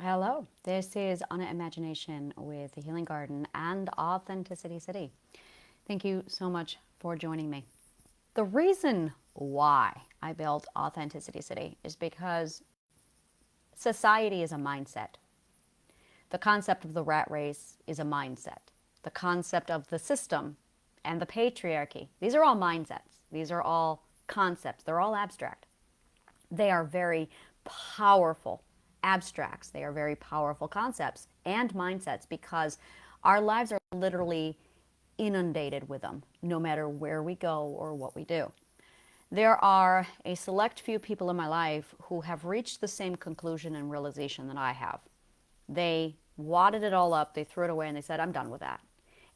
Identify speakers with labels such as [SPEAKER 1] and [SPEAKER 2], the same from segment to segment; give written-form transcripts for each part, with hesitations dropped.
[SPEAKER 1] Hello, this is Anna Imagination with the Healing Garden and Authenticity City. Thank you so much for joining me. The reason why I built Authenticity City is because society is a mindset. The concept of the rat race is a mindset. The concept of the system and the patriarchy, these are all mindsets. These are all concepts. They're all abstract. They are very powerful abstracts. They are very powerful concepts and mindsets because our lives are literally inundated with them, no matter where we go or what we do. There are a select few people in my life who have reached the same conclusion and realization that I have. They wadded it all up, they threw it away, and they said, I'm done with that.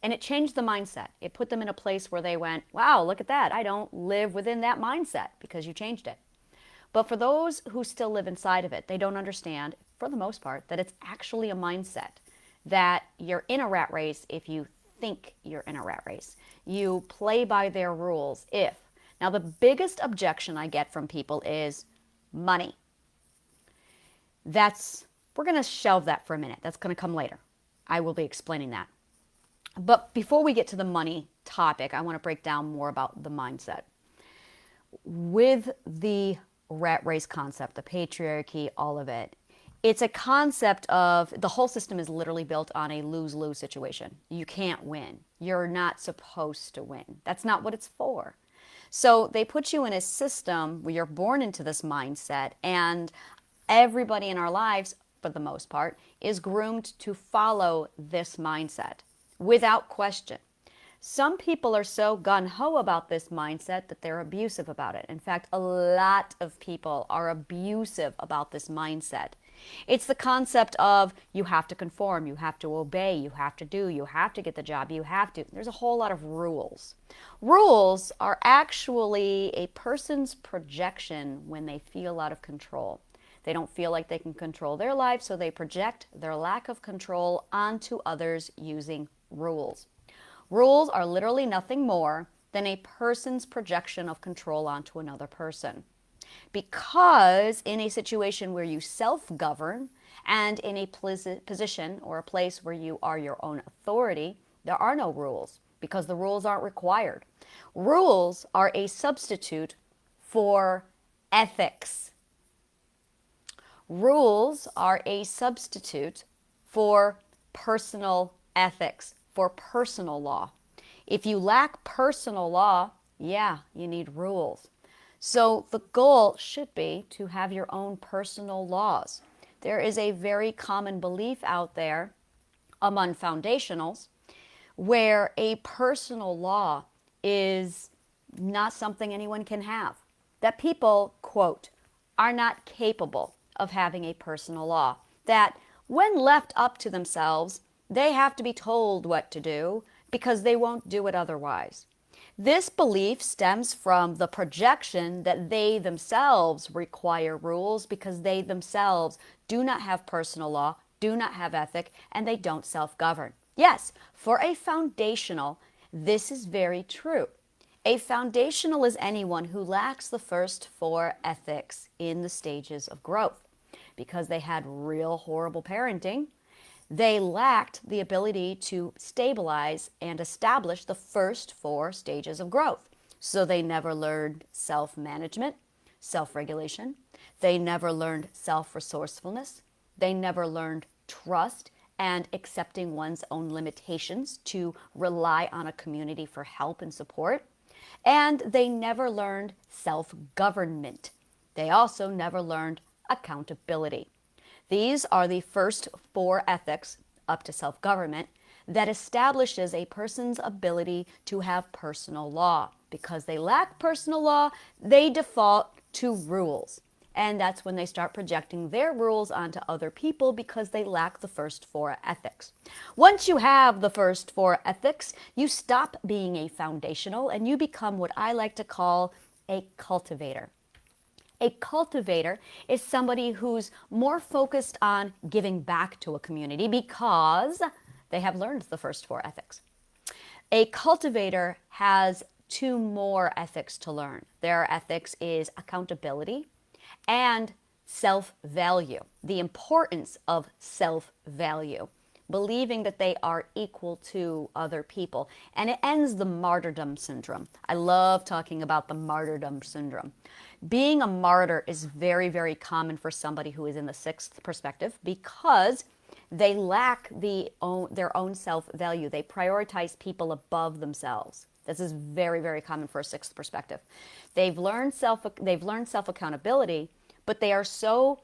[SPEAKER 1] And it changed the mindset. It put them in a place where they went, wow, look at that. I don't live within that mindset because you changed it. But for those who still live inside of it, they don't understand, for the most part, that it's actually a mindset, that you're in a rat race if you think you're in a rat race. You play by their rules if. Now, the biggest objection I get from people is money. We're going to shelve that for a minute. That's going to come later. I will be explaining that. But before we get to the money topic, I want to break down more about the mindset. With the rat race concept, the patriarchy, all of it, it's a concept of the whole system is literally built on a lose-lose situation. You can't win. You're not supposed to win. That's not what it's for. So they put you in a system where you're born into this mindset, and everybody in our lives, for the most part, is groomed to follow this mindset without question. Some people are so gung-ho about this mindset that they're abusive about it. In fact, a lot of people are abusive about this mindset. It's the concept of you have to conform, you have to obey, you have to do, you have to get the job, you have to. There's a whole lot of rules. Rules are actually a person's projection when they feel out of control. They don't feel like they can control their life, so they project their lack of control onto others using rules. Rules are literally nothing more than a person's projection of control onto another person. Because in a situation where you self-govern and in a position or a place where you are your own authority, there are no rules because the rules aren't required. Rules are a substitute for ethics. Rules are a substitute for personal ethics, for personal law. If you lack personal law, yeah, you need rules. So the goal should be to have your own personal laws. There is a very common belief out there among foundationals where a personal law is not something anyone can have. That people, quote, are not capable of having a personal law. That when left up to themselves, they have to be told what to do because they won't do it otherwise. This belief stems from the projection that they themselves require rules because they themselves do not have personal law, do not have ethic, and they don't self-govern. Yes, for a foundational, this is very true. A foundational is anyone who lacks the first four ethics in the stages of growth because they had real horrible parenting. They lacked the ability to stabilize and establish the first four stages of growth. So they never learned self-management, self-regulation. They never learned self-resourcefulness. They never learned trust and accepting one's own limitations to rely on a community for help and support. And they never learned self-government. They also never learned accountability. These are the first four ethics up to self-government that establishes a person's ability to have personal law. Because they lack personal law, they default to rules. And that's when they start projecting their rules onto other people because they lack the first four ethics. Once you have the first four ethics, you stop being a foundational and you become what I like to call a cultivator. A cultivator is somebody who's more focused on giving back to a community because they have learned the first four ethics. A cultivator has two more ethics to learn. Their ethics is accountability and self-value, the importance of self-value, believing that they are equal to other people. And it ends the martyrdom syndrome. I love talking about the martyrdom syndrome. Being a martyr is very, very common for somebody who is in the sixth perspective because they lack their own self-value. They prioritize people above themselves. This is very, very common for a sixth perspective. They've learned self-accountability, but they are so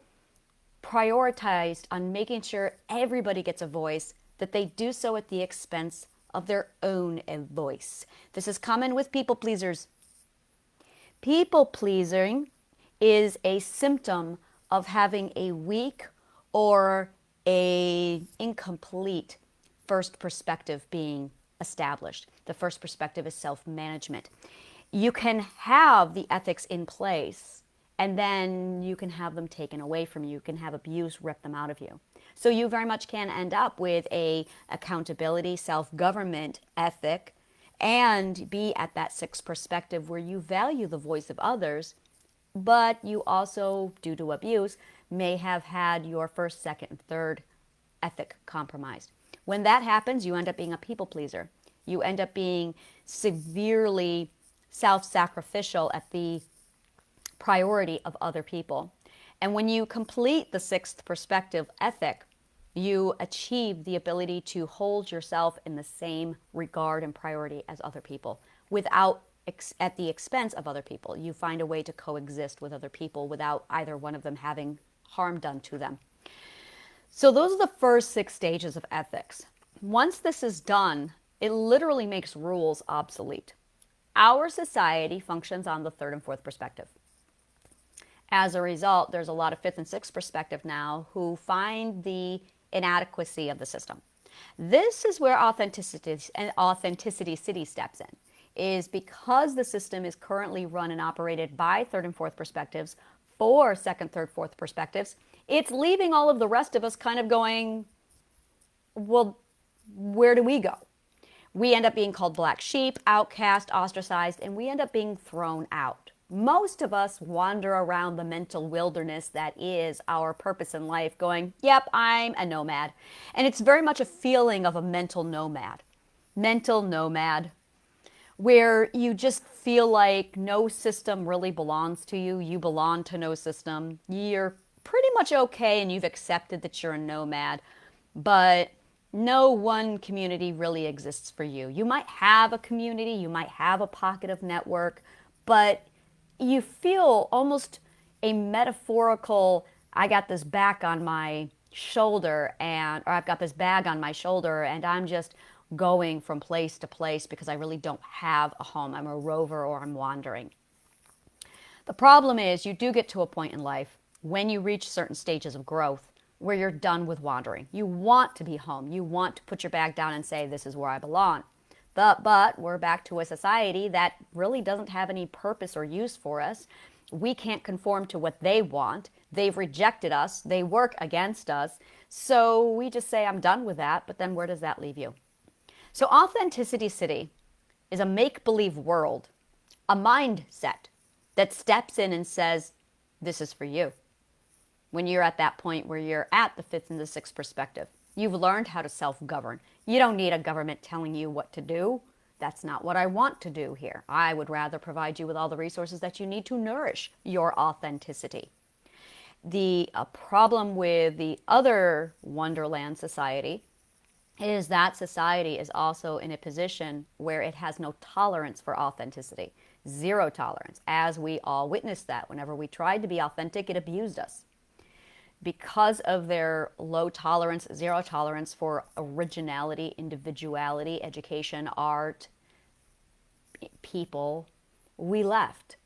[SPEAKER 1] prioritized on making sure everybody gets a voice that they do so at the expense of their own voice. This is common with people pleasers. People pleasing is a symptom of having a weak or a incomplete first perspective being established. The first perspective is self-management. You can have the ethics in place and then you can have them taken away from you. You can have abuse rip them out of you. So you very much can end up with a accountability, self-government ethic and be at that sixth perspective where you value the voice of others, but you also, due to abuse, may have had your first, second, and third ethic compromised. When that happens, you end up being a people pleaser. You end up being severely self-sacrificial at the priority of other people. And when you complete the sixth perspective ethic, you achieve the ability to hold yourself in the same regard and priority as other people without at the expense of other people. You find a way to coexist with other people without either one of them having harm done to them. So those are the first 6 stages of ethics. Once this is done, it literally makes rules obsolete. Our society functions on the third and fourth perspective. As a result, there's a lot of fifth and sixth perspective now who find the inadequacy of the system. This is where Authenticity City steps in, is because the system is currently run and operated by third and fourth perspectives for second, third, fourth perspectives, it's leaving all of the rest of us kind of going, well, where do we go? We end up being called black sheep, outcast, ostracized, and we end up being thrown out. Most of us wander around the mental wilderness that is our purpose in life going, yep, I'm a nomad. And it's very much a feeling of a mental nomad. Mental nomad, where you just feel like no system really belongs to you. You belong to no system. You're pretty much okay and you've accepted that you're a nomad, but no one community really exists for you. You might have a community, you might have a pocket of network, but you feel almost a metaphorical, I got this back on my shoulder or I've got this bag on my shoulder and I'm just going from place to place because I really don't have a home. I'm a rover or I'm wandering. The problem is you do get to a point in life when you reach certain stages of growth where you're done with wandering. You want to be home. You want to put your bag down and say, this is where I belong. But we're back to a society that really doesn't have any purpose or use for us. We can't conform to what they want. They've rejected us. They work against us. So we just say, I'm done with that. But then where does that leave you? So Authenticity City is a make-believe world, a mindset that steps in and says, this is for you. When you're at that point where you're at the fifth and the sixth perspective, you've learned how to self-govern. You don't need a government telling you what to do. That's not what I want to do here. I would rather provide you with all the resources that you need to nourish your authenticity. The problem with the other Wonderland society is that society is also in a position where it has no tolerance for authenticity. Zero tolerance. As we all witnessed that. Whenever we tried to be authentic, it abused us. Because of their low tolerance, zero tolerance for originality, individuality, education, art, people, we left.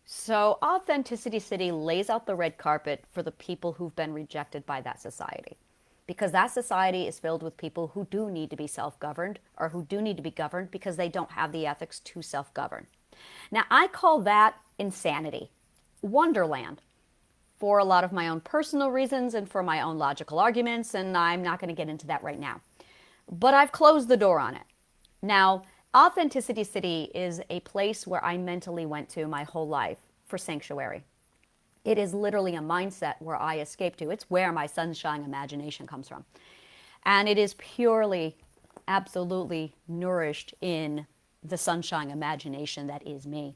[SPEAKER 1] So Authenticity City lays out the red carpet for the people who've been rejected by that society. Because that society is filled with people who do need to be self-governed or who do need to be governed because they don't have the ethics to self-govern. Now, I call that insanity, Wonderland, for a lot of my own personal reasons and for my own logical arguments, and I'm not going to get into that right now. But I've closed the door on it. Now, Authenticity City is a place where I mentally went to my whole life for sanctuary. It is literally a mindset where I escape to. It's where my sunshine imagination comes from. And it is purely, absolutely nourished in the sunshine imagination that is me.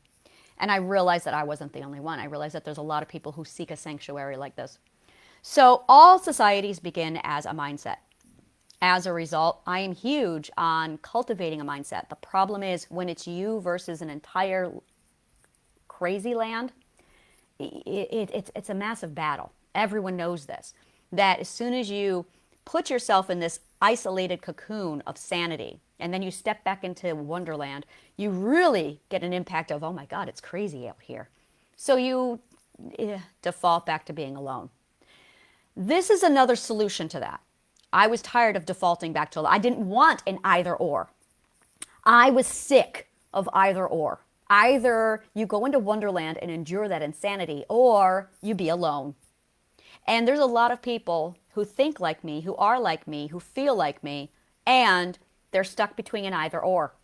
[SPEAKER 1] And I realized that I wasn't the only one. I realized that there's a lot of people who seek a sanctuary like this. So all societies begin as a mindset. As a result, I am huge on cultivating a mindset. The problem is when it's you versus an entire crazy land, it's a massive battle. Everyone knows this, that as soon as you put yourself in this isolated cocoon of sanity and then you step back into wonderland, you really get an impact of, oh my God, it's crazy out here. So you default back to being alone. This is another solution to that. I was tired of defaulting back to, I didn't want an either or. I was sick of either or. Either you go into Wonderland and endure that insanity, or you be alone. And there's a lot of people who think like me, who are like me, who feel like me, and they're stuck between an either or.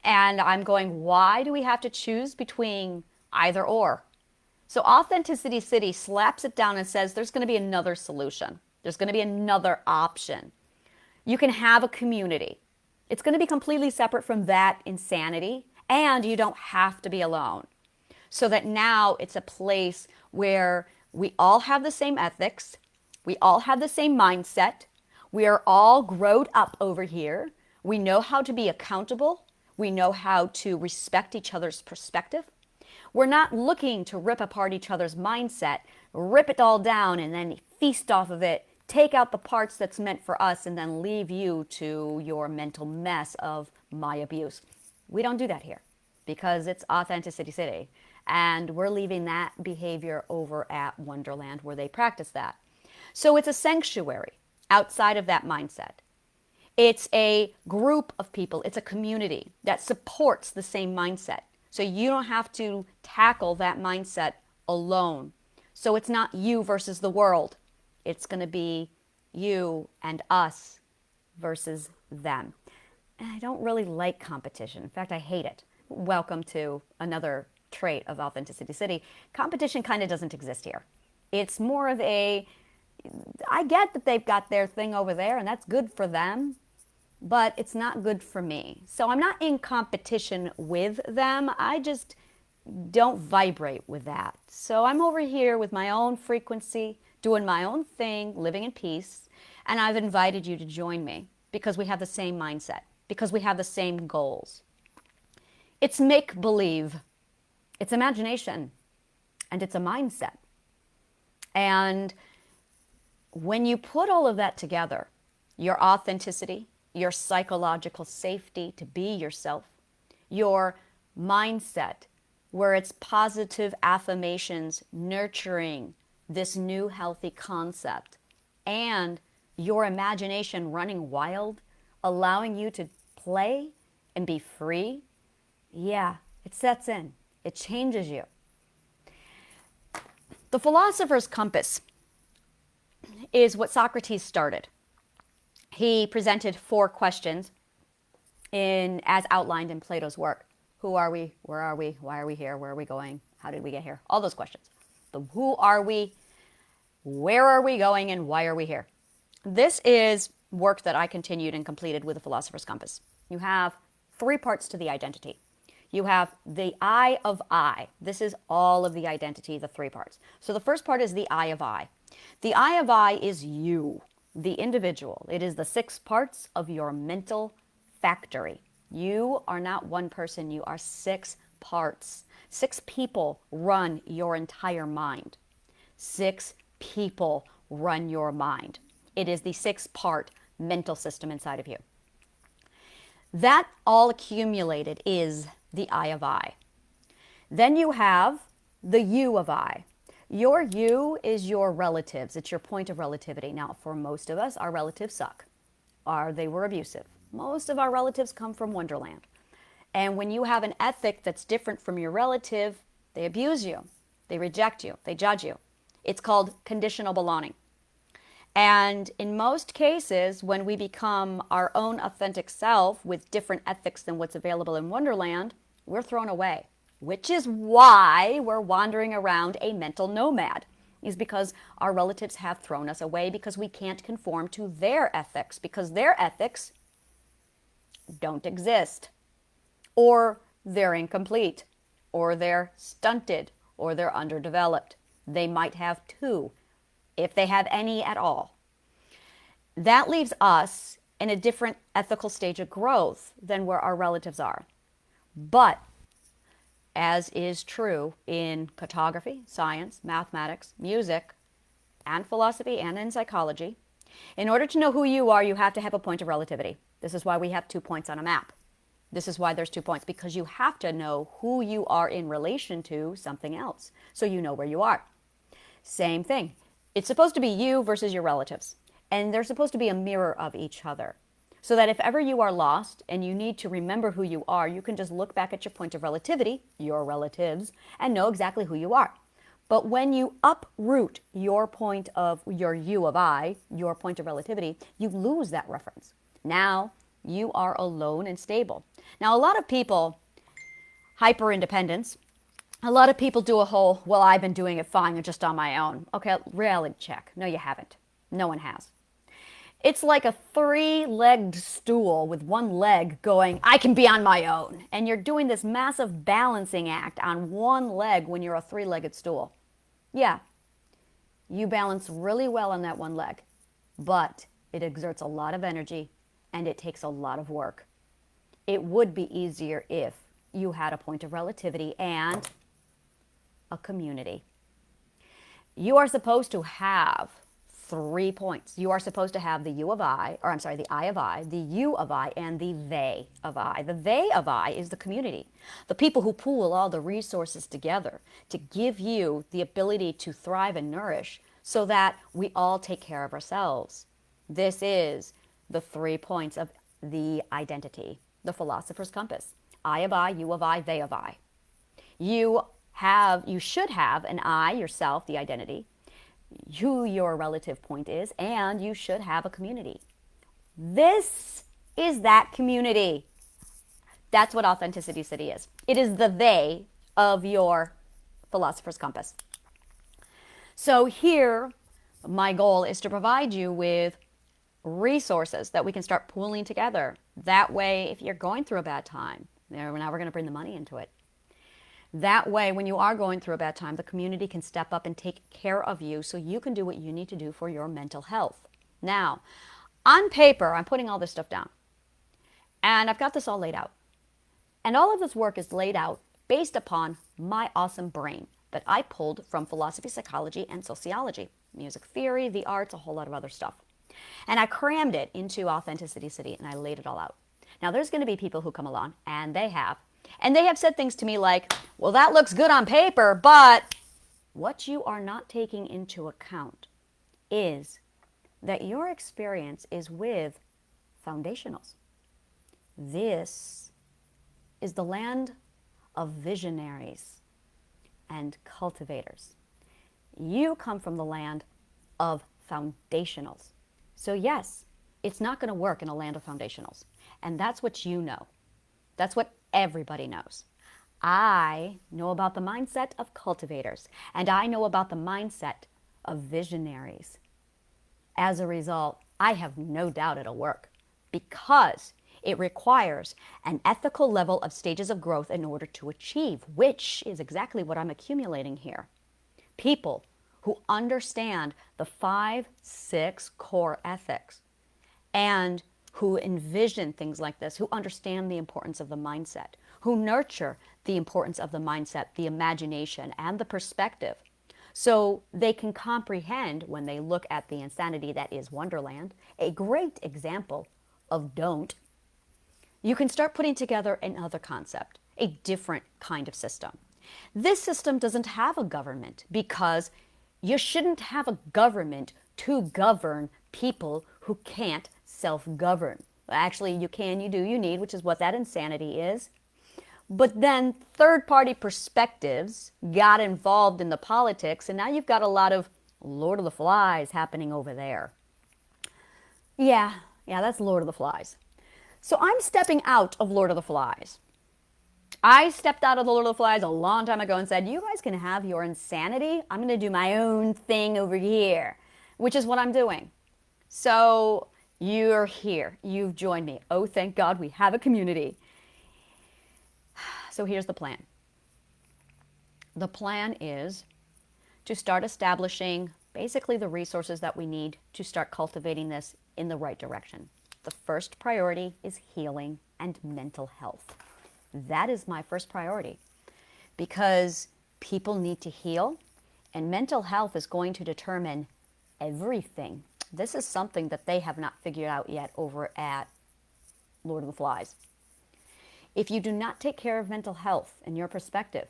[SPEAKER 1] And I'm going, why do we have to choose between either or? So Authenticity City slaps it down and says there's going to be another solution. There's going to be another option. You can have a community. It's going to be completely separate from that insanity, and you don't have to be alone. So that now it's a place where we all have the same ethics, we all have the same mindset, we are all grown up over here, we know how to be accountable, we know how to respect each other's perspective. We're not looking to rip apart each other's mindset, rip it all down and then feast off of it, take out the parts that's meant for us and then leave you to your mental mess of my abuse. We don't do that here because it's Authenticity City. And we're leaving that behavior over at Wonderland where they practice that. So it's a sanctuary outside of that mindset. It's a group of people. It's a community that supports the same mindset. So you don't have to tackle that mindset alone. So it's not you versus the world. It's going to be you and us versus them. And I don't really like competition. In fact, I hate it. Welcome to another trait of Authenticity City. Competition kind of doesn't exist here. It's more of a, I get that they've got their thing over there and that's good for them, but it's not good for me. So I'm not in competition with them. I just don't vibrate with that. So I'm over here with my own frequency, doing my own thing, living in peace. And I've invited you to join me because we have the same mindset, because we have the same goals. It's make-believe. It's imagination. And it's a mindset. And when you put all of that together, your authenticity, your psychological safety to be yourself, your mindset, where it's positive affirmations nurturing this new healthy concept, and your imagination running wild, allowing you to play and be free, yeah, it sets in. It changes you. The philosopher's compass is what Socrates started. He presented 4 questions as outlined in Plato's work. Who are we? Where are we? Why are we here? Where are we going? How did we get here? All those questions. The who are we? Where are we going? And why are we here? This is work that I continued and completed with the philosopher's compass. You have 3 parts to the identity. You have the I of I. This is all of the identity, the 3 parts. So the first part is the I of I. The I of I is you, the individual. It is the 6 parts of your mental factory. You are not one person, you are 6 parts. 6 people run your entire mind. 6 people run your mind. It is the 6-part mental system inside of you. That all accumulated is the I of I. Then you have the you of I. Your you is your relatives. It's your point of relativity. Now, for most of us, our relatives suck, or they were abusive. Most of our relatives come from Wonderland. And when you have an ethic that's different from your relative, they abuse you, they reject you, they judge you. It's called conditional belonging. And in most cases, when we become our own authentic self with different ethics than what's available in Wonderland, we're thrown away. which is why we're wandering around a mental nomad, is because our relatives have thrown us away because we can't conform to their ethics, because their ethics don't exist, or they're incomplete, or they're stunted, or they're underdeveloped. They might have two, if they have any at all. That leaves us in a different ethical stage of growth than where our relatives are. But as is true in cartography, science, mathematics, music, and philosophy, and in psychology, in order to know who you are, you have to have a point of relativity. This is why we have 2 points on a map. This is why there's 2 points, because you have to know who you are in relation to something else, so you know where you are. Same thing. It's supposed to be you versus your relatives, and they're supposed to be a mirror of each other. So that if ever you are lost and you need to remember who you are, you can just look back at your point of relativity, your relatives, and know exactly who you are. But when you uproot your point of your you of I, your point of relativity, you lose that reference. Now you are alone and stable. Now, a lot of people, hyper-independence, a lot of people do a whole, well, I've been doing it fine and just on my own. Okay, reality check. No, you haven't. No one has. It's like a 3-legged stool with one leg going, I can be on my own. And you're doing this massive balancing act on one leg when you're a 3-legged stool. Yeah, you balance really well on that one leg, but it exerts a lot of energy and it takes a lot of work. It would be easier if you had a point of relativity and a community. You are supposed to have 3 points. You are supposed to have the you of I, or I'm sorry, the I of I, the you of I, and the they of I. The they of I is the community, the people who pool all the resources together to give you the ability to thrive and nourish so that we all take care of ourselves. This is the 3 points of the identity, the philosopher's compass. I of I, you of I, they of I. You should have an I, yourself, the identity, who your relative point is, and you should have a community. This is that community. That's what Authenticity City is. It is the they of your philosopher's compass. So here, my goal is to provide you with resources that we can start pooling together. That way, if you're going through a bad time, now we're going to bring the money into it. That way, when you are going through a bad time, the community can step up and take care of you so you can do what you need to do for your mental health. Now, on paper, I'm putting all this stuff down. And I've got this all laid out. And all of this work is laid out based upon my awesome brain that I pulled from philosophy, psychology, and sociology, music theory, the arts, a whole lot of other stuff. And I crammed it into Authenticity City, and I laid it all out. Now, there's going to be people who come along, and they have said things to me like, well, that looks good on paper, but what you are not taking into account is that your experience is with foundationals. This is the land of visionaries and cultivators. You come from the land of foundationals. So yes, it's not going to work in a land of foundationals. And that's what you know. That's what everybody knows. I know about the mindset of cultivators, and I know about the mindset of visionaries. As a result, I have no doubt it'll work because it requires an ethical level of stages of growth in order to achieve, which is exactly what I'm accumulating here. People who understand the 5, 6 core ethics and who envision things like this, who understand the importance of the mindset, who nurture the importance of the mindset, the imagination, and the perspective, so they can comprehend when they look at the insanity that is Wonderland, a great example of don't. You can start putting together another concept, a different kind of system. This system doesn't have a government because you shouldn't have a government to govern people who can't self-govern. Actually, you can, you do, you need, which is what that insanity is. But then third-party perspectives got involved in the politics, and now you've got a lot of Lord of the Flies happening over there. Yeah, that's Lord of the Flies. So I'm stepping out of Lord of the Flies. I stepped out of the Lord of the Flies a long time ago and said, you guys can have your insanity. I'm going to do my own thing over here, which is what I'm doing. So you're here. You've joined me. Oh, thank God we have a community. So here's the plan. The plan is to start establishing basically the resources that we need to start cultivating this in the right direction. The first priority is healing and mental health. That is my first priority because people need to heal, and mental health is going to determine everything. This is something that they have not figured out yet over at Lord of the Flies. If you do not take care of mental health in your perspective,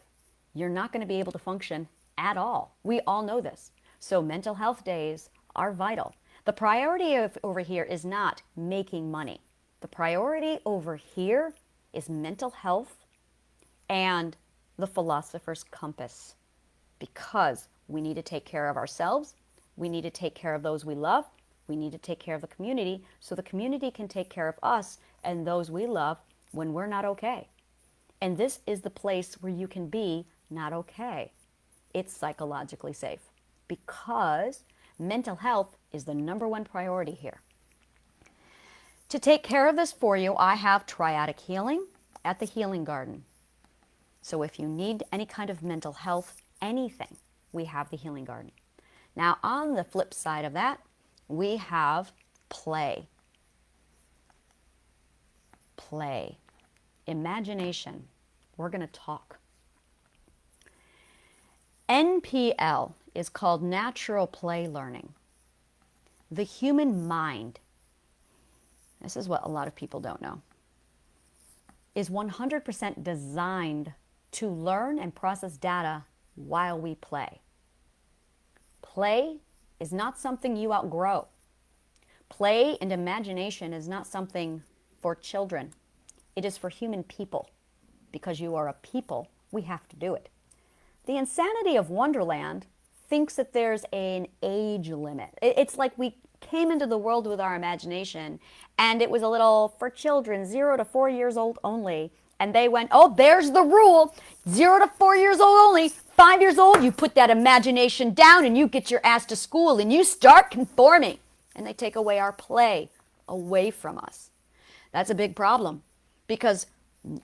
[SPEAKER 1] you're not going to be able to function at all. We all know this. So mental health days are vital. The priority over here is not making money. The priority over here is mental health and the philosopher's compass, because we need to take care of ourselves, we need to take care of those we love, we need to take care of the community so the community can take care of us and those we love when we're not okay. And this is the place where you can be not okay. It's psychologically safe because mental health is the number one priority here. To take care of this for you, I have triadic healing at the Healing Garden. So if you need any kind of mental health, anything, we have the Healing Garden. Now, on the flip side of that, we have play. Play. Imagination. We're going to talk. NPL is called natural play learning. The human mind, this is what a lot of people don't know, is 100% designed to learn and process data while we play. Play is not something you outgrow. Play and imagination is not something for children. It is for human people. Because you are a people, we have to do it. The insanity of Wonderland thinks that there's an age limit. It's like we came into the world with our imagination and it was a little for children 0 to 4 years old only. And they went, oh, there's the rule. 0 to 4 years old only. 5 years old, you put that imagination down and you get your ass to school and you start conforming. And they take away our play away from us. That's a big problem because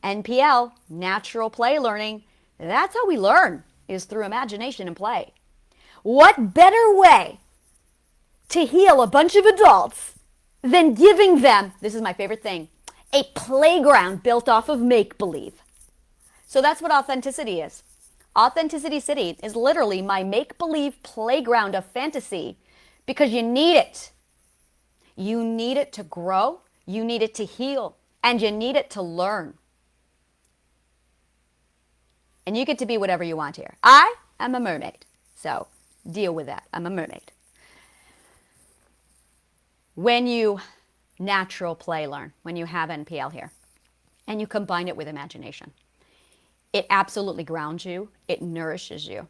[SPEAKER 1] NPL, natural play learning, that's how we learn, is through imagination and play. What better way to heal a bunch of adults than giving them, this is my favorite thing, a playground built off of make-believe. So that's what Authenticity is. Authenticity City is literally my make-believe playground of fantasy because you need it. You need it to grow, you need it to heal, and you need it to learn. And you get to be whatever you want here. I am a mermaid, so deal with that. I'm a mermaid. When you natural play learn, when you have NPL here, and you combine it with imagination, it absolutely grounds you, it nourishes you,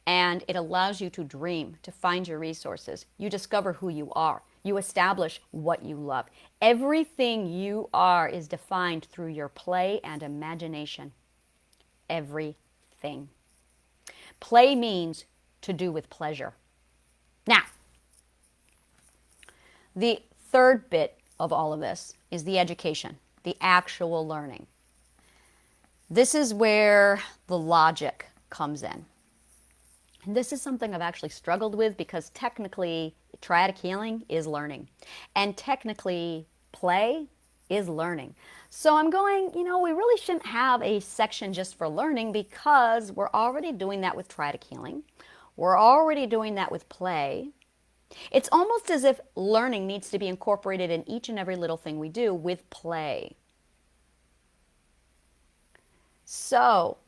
[SPEAKER 1] and it allows you to dream, to find your resources. You discover who you are. You establish what you love. Everything you are is defined through your play and imagination. Everything. Play means to do with pleasure. Now, the third bit of all of this is the education, the actual learning. This is where the logic comes in. And this is something I've actually struggled with because technically triadic healing is learning. And technically play is learning. So I'm going, we really shouldn't have a section just for learning because we're already doing that with triadic healing. We're already doing that with play. It's almost as if learning needs to be incorporated in each and every little thing we do with play. So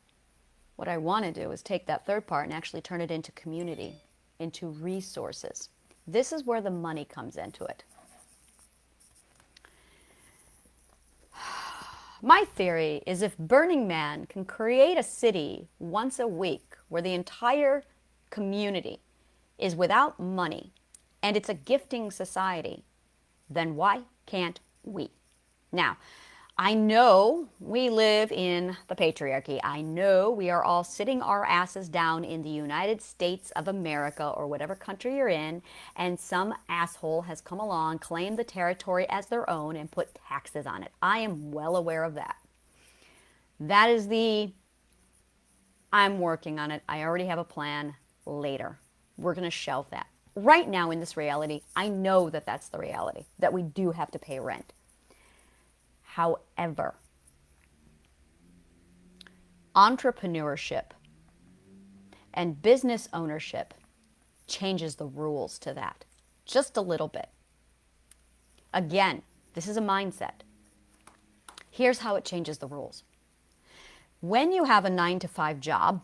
[SPEAKER 1] what I want to do is take that third part and actually turn it into community, into resources. This is where the money comes into it. My theory is if Burning Man can create a city once a week where the entire community is without money and it's a gifting society, then why can't we? Now, I know we live in the patriarchy. I know we are all sitting our asses down in the United States of America or whatever country you're in, and some asshole has come along, claimed the territory as their own, and put taxes on it. I am well aware of that. That is I'm working on it. I already have a plan. Later, we're going to shelve that. Right now in this reality, I know that that's the reality, that we do have to pay rent. However, entrepreneurship and business ownership changes the rules to that just a little bit. Again, this is a mindset. Here's how it changes the rules. When you have a 9-to-5 job,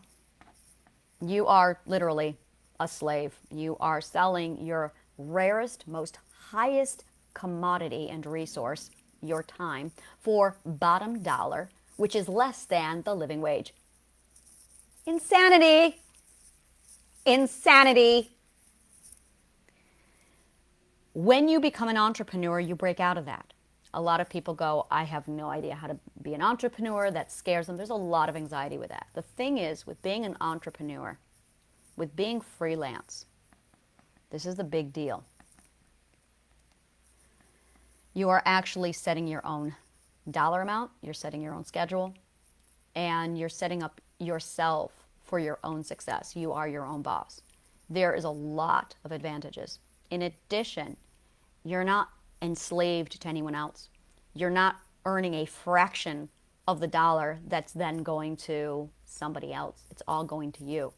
[SPEAKER 1] you are literally a slave. You are selling your rarest, most highest commodity and resource, your time, for bottom dollar, which is less than the living wage. Insanity! Insanity! When you become an entrepreneur, you break out of that. A lot of people go, I have no idea how to be an entrepreneur. That scares them. There's a lot of anxiety with that. The thing is, with being an entrepreneur, with being freelance, this is the big deal. You are actually setting your own dollar amount, you're setting your own schedule, and you're setting up yourself for your own success. You are your own boss. There is a lot of advantages. In addition, you're not enslaved to anyone else. You're not earning a fraction of the dollar that's then going to somebody else. It's all going to you.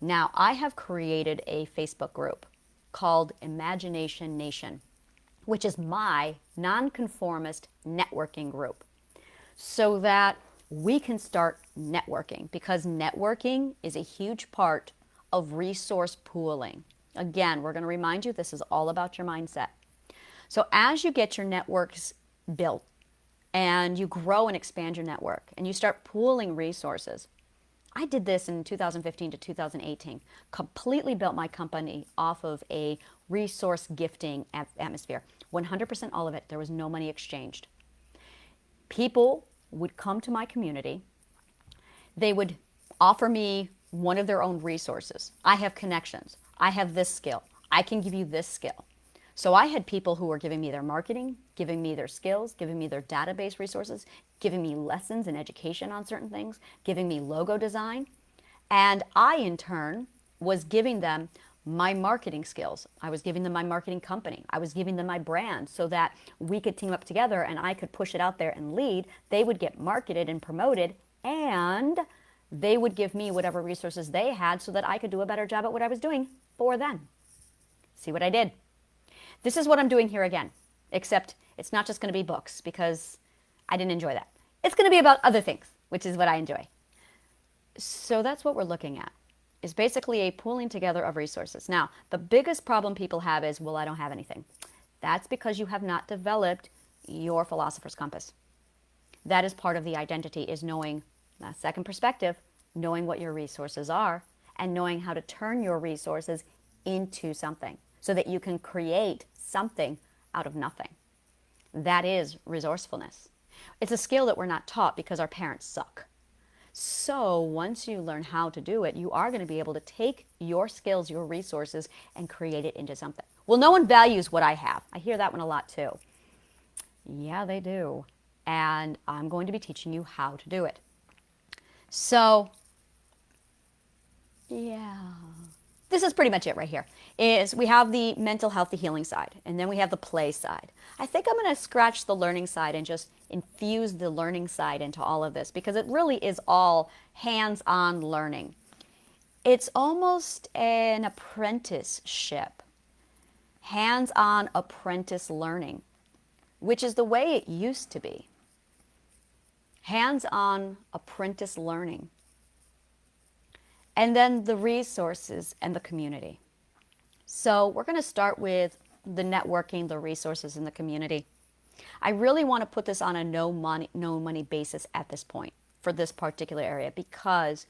[SPEAKER 1] Now, I have created a Facebook group called Imagination Nation, which is my nonconformist networking group, so that we can start networking, because networking is a huge part of resource pooling. Again, we're going to remind you this is all about your mindset. So as you get your networks built and you grow and expand your network and you start pooling resources, I did this in 2015 to 2018, completely built my company off of a resource gifting atmosphere. 100% all of it. There was no money exchanged. People would come to my community. They would offer me one of their own resources. I have connections. I have this skill. I can give you this skill. So I had people who were giving me their marketing, giving me their skills, giving me their database resources, giving me lessons and education on certain things, giving me logo design. And I, in turn, was giving them my marketing skills. I was giving them my marketing company. I was giving them my brand so that we could team up together and I could push it out there and lead. They would get marketed and promoted, and they would give me whatever resources they had so that I could do a better job at what I was doing for them. See what I did? This is what I'm doing here again, except it's not just going to be books, because I didn't enjoy that. It's going to be about other things, which is what I enjoy. So that's what we're looking at, is basically a pooling together of resources. Now, the biggest problem people have is, well, I don't have anything. That's because you have not developed your philosopher's compass. That is part of the identity, is knowing, that second perspective, knowing what your resources are and knowing how to turn your resources into something so that you can create something out of nothing. That is resourcefulness. It's a skill that we're not taught because our parents suck. So once you learn how to do it, you are going to be able to take your skills, your resources, and create it into something. Well, no one values what I have. I hear that one a lot too. Yeah, they do. And I'm going to be teaching you how to do it. So, yeah. This is pretty much it right here. Is we have the mental health, the healing side, and then we have the play side. I think I'm going to scratch the learning side and just infuse the learning side into all of this, because it really is all hands-on learning. It's almost an apprenticeship, hands-on apprentice learning, which is the way it used to be. Hands-on apprentice learning. And then the resources and the community. So we're going to start with the networking, the resources, and the community. I really want to put this on a no money basis at this point for this particular area, because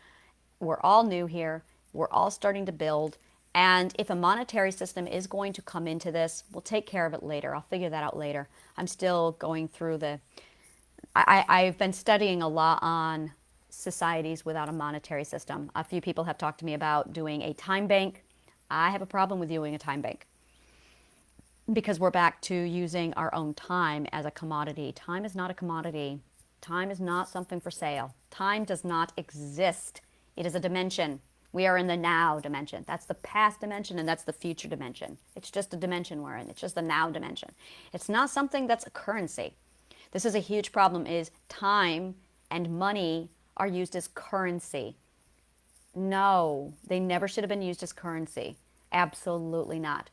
[SPEAKER 1] we're all new here. We're all starting to build. And if a monetary system is going to come into this, we'll take care of it later. I'll figure that out later. I'm still going through the I've been studying a lot on societies without a monetary system. A few people have talked to me about doing a time bank. I have a problem with doing a time bank because we're back to using our own time as a commodity. Time is not a commodity. Time is not something for sale. Time does not exist. It is a dimension. We are in the now dimension. That's the past dimension and that's the future dimension. It's just a dimension we're in. It's just the now dimension. It's not something that's a currency. This is a huge problem is time and money are used as currency. No, they never should have been used as currency. Absolutely not.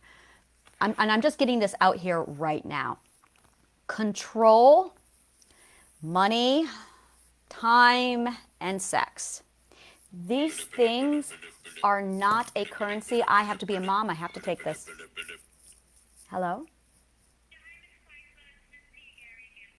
[SPEAKER 1] And I'm just getting this out here right now. Control, money, time, and sex. These things are not a currency. I have to be a mom. I have to take this. Hello?